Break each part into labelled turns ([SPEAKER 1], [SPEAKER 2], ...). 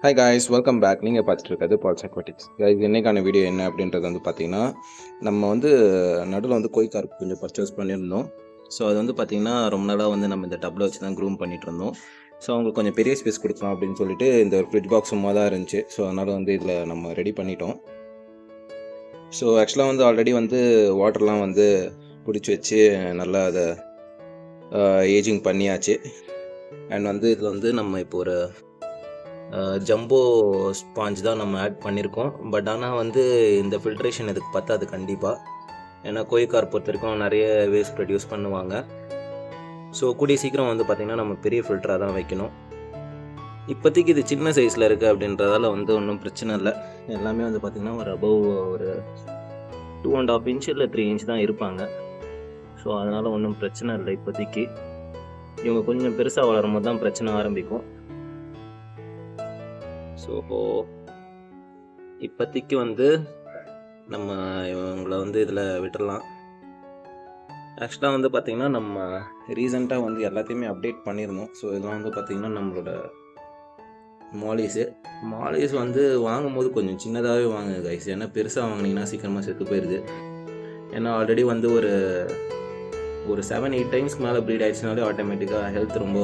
[SPEAKER 1] Hi guys, welcome back. நீங்கள் பார்த்துட்டு இருக்கிறது பால்ஸ் அக்வாட்டிக்ஸ். இது இன்றைக்கான வீடியோ என்ன அப்படின்றது பார்த்தீங்கன்னா, நம்ம நடுவில் கோய் கார்ப் கொஞ்சம் பர்ச்சேஸ் பண்ணியிருந்தோம். ஸோ அது பார்த்தீங்கன்னா ரொம்ப நாளாக நம்ம இந்த டப்பில் வச்சு தான் க்ரூம் பண்ணிகிட்டு இருந்தோம். ஸோ அவங்களுக்கு கொஞ்சம் பெரிய ஸ்பேஸ் கொடுக்கலாம் அப்படின்னு சொல்லிட்டு இந்த ஃப்ரிட்ஜ் பாக்ஸ் சும்மா தான் இருந்துச்சு. ஸோ அதனால் இதில் நம்ம ரெடி பண்ணிட்டோம். ஸோ ஆக்சுவலாக ஆல்ரெடி வாட்டர்லாம் பிடிச்சி வச்சு நல்லா அதை ஏஜிங் பண்ணியாச்சு. அண்ட் இதில் நம்ம இப்போ ஒரு ஜம்போ ஸ்பாஞ்ச் தான் நம்ம ஆட் பண்ணியிருக்கோம். பட் ஆனால் இந்த ஃபில்ட்ரேஷன் இதுக்கு பத்தாது கண்டிப்பாக. ஏன்னா கோய் கார்ப் பொறுத்த வரைக்கும் நிறைய வேஸ்ட் ப்ரொடியூஸ் பண்ணுவாங்க. ஸோ கூடிய சீக்கிரம் பார்த்திங்கன்னா நம்ம பெரிய ஃபில்டராக தான் வைக்கணும். இப்போதைக்கு இது சின்ன சைஸில் இருக்குது அப்படின்றதால ஒன்றும் பிரச்சனை இல்லை. எல்லாமே பார்த்திங்கன்னா ஒரு அபவ் ஒரு 2.5 இன்ச் இல்லை 3 இன்ச் தான் இருப்பாங்க. ஸோ அதனால் ஒன்றும் பிரச்சனை இல்லை. இப்போதைக்கு இவங்க கொஞ்சம் பெருசாக வளரும் போது தான் பிரச்சனை ஆரம்பிக்கும். ஸோ இப்போதைக்கு நம்ம இவங்களை இதில் விட்டுடலாம். ஆக்சுவலாக பார்த்திங்கன்னா நம்ம ரீசெண்டாக எல்லாத்தையுமே அப்டேட் பண்ணியிருந்தோம். ஸோ இதெல்லாம் பார்த்திங்கன்னா நம்மளோட மாலிஸு வாங்கும்போது கொஞ்சம் சின்னதாகவே வாங்குங்க கைஸ். ஏன்னா பெருசாக வாங்கினீங்கன்னா சீக்கிரமாக செத்து போயிடுது. ஏன்னா ஆல்ரெடி ஒரு 7-8 டைம்ஸ்க்கு மேலே ப்ரீட் ஆகிடுச்சுனாலே ஆட்டோமேட்டிக்காக ஹெல்த் ரொம்ப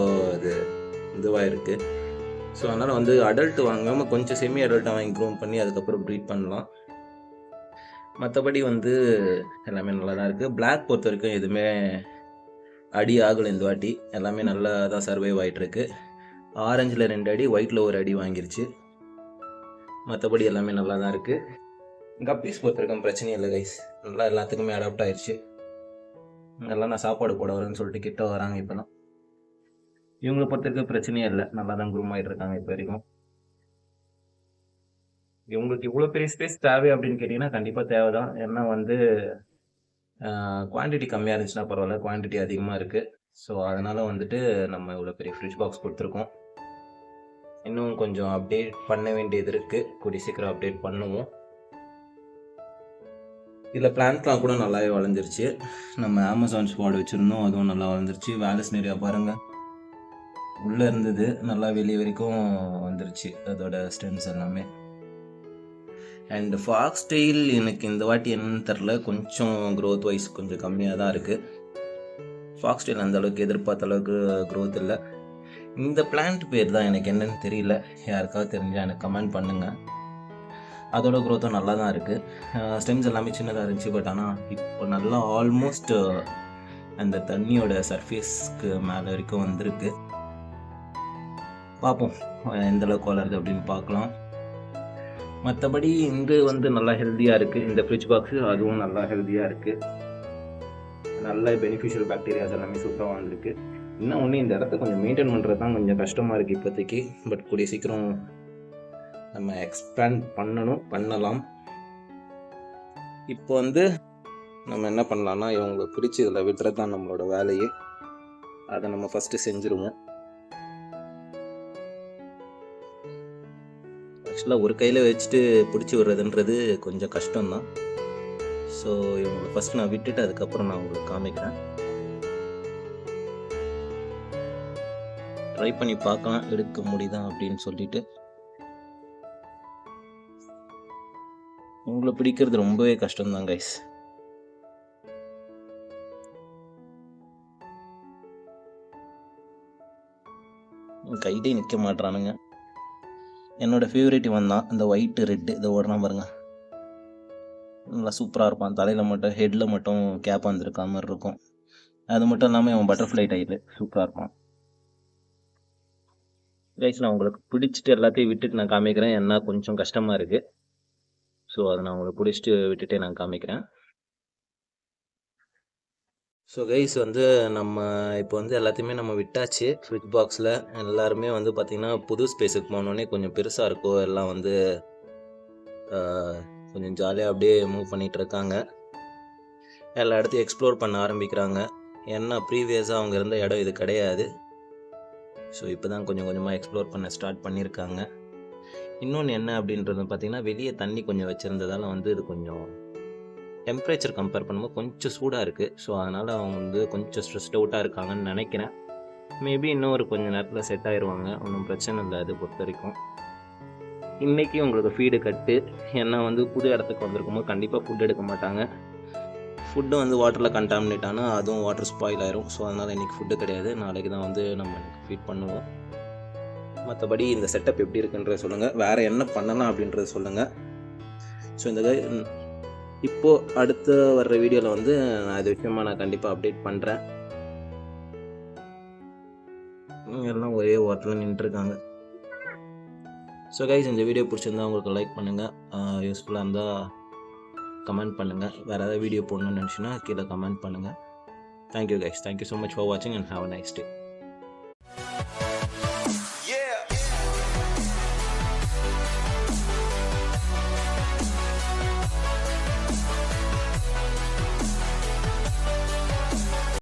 [SPEAKER 1] இதுவாக இருக்குது. ஸோ அதனால் அடல்ட் வாங்காமல் கொஞ்சம் செமி அடல்ட்டாக வாங்கி க்ரூம் பண்ணி அதுக்கப்புறம் ப்ரீட் பண்ணலாம். மற்றபடி எல்லாமே நல்லா தான் இருக்குது. பிளாக் பொறுத்த வரைக்கும் எதுவுமே அடி ஆகலை இந்த வாட்டி. எல்லாமே நல்லா தான் சர்வைவ் ஆகிட்டுருக்கு. ஆரஞ்சில் 2 அடி, ஒயிட்டில் 1 அடி வாங்கிருச்சு. மற்றபடி எல்லாமே நல்லா தான் இருக்குது. கப்பீஸ் பொறுத்த வரைக்கும் பிரச்சனையும் இல்லை கைஸ். நல்லா எல்லாத்துக்குமே அடாப்ட் ஆயிடுச்சு. எல்லாம் நான் சாப்பாடு போட வரேன்னு சொல்லிட்டு கிட்ட வராங்க. இப்போலாம் இவங்களை பொறுத்த வரைக்கும் பிரச்சனையே இல்லை. நல்லா தான் க்ரூம் ஆகிட்டு இருக்காங்க இப்போ வரைக்கும். இவங்களுக்கு இவ்வளோ பெரிய ஸ்பேஸ் தேவை அப்படின்னு கேட்டிங்கன்னா கண்டிப்பாக தேவை தான். ஏன்னா குவான்டிட்டி கம்மியாக இருந்துச்சுன்னா பரவாயில்ல, குவான்டிட்டி அதிகமாக இருக்குது. ஸோ அதனால் நம்ம இவ்வளோ பெரிய ஃப்ரிட்ஜ் பாக்ஸ் கொடுத்துருக்கோம். இன்னும் கொஞ்சம் அப்டேட் பண்ண வேண்டியது இருக்குது. கூடிய சீக்கிரம் அப்டேட் பண்ணுவோம். இதில் பிளான்ட்லாம் கூட நல்லாவே வளர்ந்துருச்சு. நம்ம அமேசான் ஸ்பாட் வச்சுருந்தோம், அதுவும் நல்லா வளர்ந்துருச்சு. வேலஸ் நிறையா பாருங்கள் உள்ளே இருந்தது, நல்லா வெளியே வரைக்கும் வந்துருச்சு அதோட ஸ்டெம்ஸ் எல்லாமே. அண்ட் ஃபாக்ஸ் டெயில் எனக்கு இந்த வாட்டி என்னன்னு தெரில, கொஞ்சம் க்ரோத் வைஸ் கொஞ்சம் கம்மியாக தான் இருக்குது. ஃபாக்ஸ் டெயில் அந்த அளவுக்கு எதிர்பார்த்த அளவுக்கு க்ரோத் இல்லை. இந்த பிளான்ட் பேர் தான் எனக்கு என்னன்னு தெரியல. யாருக்காவது தெரிஞ்சால் எனக்கு கமெண்ட் பண்ணுங்கள். அதோட க்ரோத்தும் நல்லா தான் இருக்குது. ஸ்டெம்ஸ் எல்லாமே சின்னதாக இருந்துச்சு. பட் ஆனால் இப்போ நல்லா ஆல்மோஸ்ட் அந்த தண்ணியோட சர்ஃபேஸ்க்கு மேலே வரைக்கும் வந்திருக்கு. பார்ப்போம் எந்தளவுக்கு வளருது அப்படின்னு பார்க்கலாம். மற்றபடி நல்லா ஹெல்த்தியாக இருக்குது இந்த ஃப்ரிட்ஜ் பாக்ஸு. அதுவும் நல்லா ஹெல்த்தியாக இருக்குது. நல்ல பெனிஃபிஷியல் பாக்டீரியாஸ் எல்லாமே சூப்பராக வந்திருக்கு. இன்னும் ஒன்று இந்த இடத்த கொஞ்சம் மெயின்டைன் பண்ணுறது தான் கொஞ்சம் கஷ்டமாக இருக்குது இப்போதைக்கு. பட் கூடிய சீக்கிரம் நம்ம எக்ஸ்பேண்ட் பண்ணலாம். இப்போ நம்ம என்ன பண்ணலான்னா இவங்களை பிரித்து இதில் விடுறது தான் நம்மளோட வேலையே. அதை நம்ம ஃபஸ்ட்டு செஞ்சுருவோம். ஆக்சுவலாக ஒரு கையில் வச்சுட்டு பிடிச்சி விடுறதுன்றது கொஞ்சம் கஷ்டம்தான். ஸோ இவங்களை ஃபஸ்ட்டு நான் விட்டுட்டு அதுக்கப்புறம் நான் உங்களுக்கு காமிக்கிறேன். ட்ரை பண்ணி பார்க்கலாம் எடுக்க முடியுதா அப்படின்னு சொல்லிட்டு. உங்களை பிடிக்கிறது ரொம்பவே கஷ்டம்தான் கைஸ். கைட்டே நிற்க மாட்றானுங்க. என்னோடய ஃபேவரேட் இவன் தான், இந்த ஒயிட்டு ரெட்டு இதை ஓடுறான் பாருங்கள். நல்லா சூப்பராக இருப்பான். தலையில் மட்டும் ஹெட்டில் மட்டும் கேப் வந்துருக்கா மாதிரி இருக்கும். அது மட்டும் இல்லாமல் அவன் பட்டர்ஃப்ளை டைலு சூப்பராக இருப்பான் கைஸ். நான் உங்களுக்கு பிடிச்சிட்டு எல்லாத்தையும் விட்டுட்டு நான் காமிக்கிறேன். என்ன கொஞ்சம் கஷ்டமாக இருக்குது. ஸோ அதை நான் உங்களுக்கு பிடிச்சிட்டு விட்டுட்டே நான் காமிக்கிறேன். ஸோ கைஸ் நம்ம இப்போ எல்லாத்தையுமே நம்ம விட்டாச்சு ஃப்ரிட்ஜ் பாக்ஸில். எல்லாருமே பார்த்திங்கன்னா புது ஸ்பேஸுக்கு போனோடனே கொஞ்சம் பெருசாக இருக்கும். எல்லாம் கொஞ்சம் ஜாலியாக அப்படியே மூவ் பண்ணிகிட்டு இருக்காங்க. எல்லா இடத்தையும் எக்ஸ்ப்ளோர் பண்ண ஆரம்பிக்கிறாங்க. ஏன்னா ப்ரீவியஸாக அவங்க இருந்த இடம் இது கிடையாது. ஸோ இப்போ தான் கொஞ்சம் கொஞ்சமாக எக்ஸ்ப்ளோர் பண்ண ஸ்டார்ட் பண்ணியிருக்காங்க. இன்னொன்று என்ன அப்படின்றது பார்த்திங்கன்னா வெளியே தண்ணி கொஞ்சம் வச்சுருந்ததால் இது கொஞ்சம் டெம்பரேச்சர் கம்பேர் பண்ணும்போது கொஞ்சம் சூடாக இருக்குது. ஸோ அதனால் அவங்க கொஞ்சம் ஸ்ட்ரெஸ்ட் அவுட்டாக இருக்காங்கன்னு நினைக்கிறேன். மேபி இன்னும் ஒரு கொஞ்சம் நேரத்தில் செட் ஆயிடுவாங்க. ஒன்றும் பிரச்சனை இல்லை அது பொறுத்த வரைக்கும். இன்றைக்கி உங்களுக்கு ஃபீடு கட்டு. ஏன்னா வந்து புது இடத்துக்கு வந்திருக்கும்போது கண்டிப்பாக ஃபுட் எடுக்க மாட்டாங்க. ஃபுட்டு வந்து வாட்டரில் கண்டாமினேட் ஆனால் அதுவும் வாட்டர் ஸ்பாயில் ஆயிரும். ஸோ அதனால் இன்றைக்கி ஃபுட்டு கிடையாது. நாளைக்கு தான் வந்து நம்ம ஃபீட் பண்ணுவோம். மற்றபடி இந்த செட்டப் எப்படி இருக்குன்றத சொல்லுங்கள், வேறு என்ன பண்ணலாம் அப்படின்றத சொல்லுங்கள். ஸோ இந்த இப்போது அடுத்த வர்ற வீடியோவில் வந்து நான் இது விஷயமா நான் கண்டிப்பாக அப்டேட் பண்ணுறேன். எல்லாம் ஒரே வாட்டரில் நின்றுருக்காங்க. ஸோ கைஸ், இந்த வீடியோ பிடிச்சிருந்தா உங்களுக்கு லைக் பண்ணுங்கள், யூஸ்ஃபுல்லாக இருந்தால் கமெண்ட் பண்ணுங்கள். வேறு ஏதாவது வீடியோ போடணும்னு நினச்சின்னா கீழே கமெண்ட் பண்ணுங்கள். Thank you guys, thank you so much for வாட்சிங் and have a nice day.